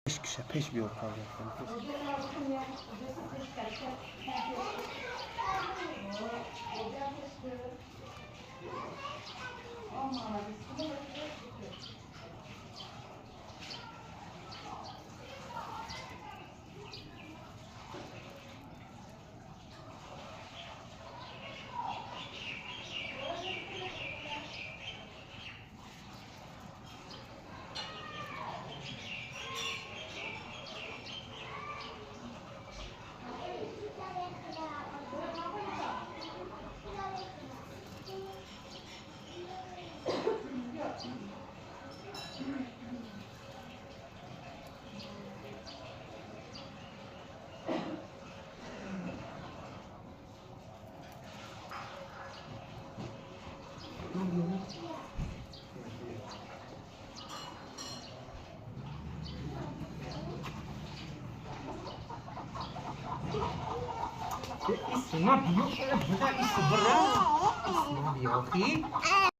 5 kişi peş bir ortağı yapalım. Isma, biyok, bukan isma berat. Isma, biyok,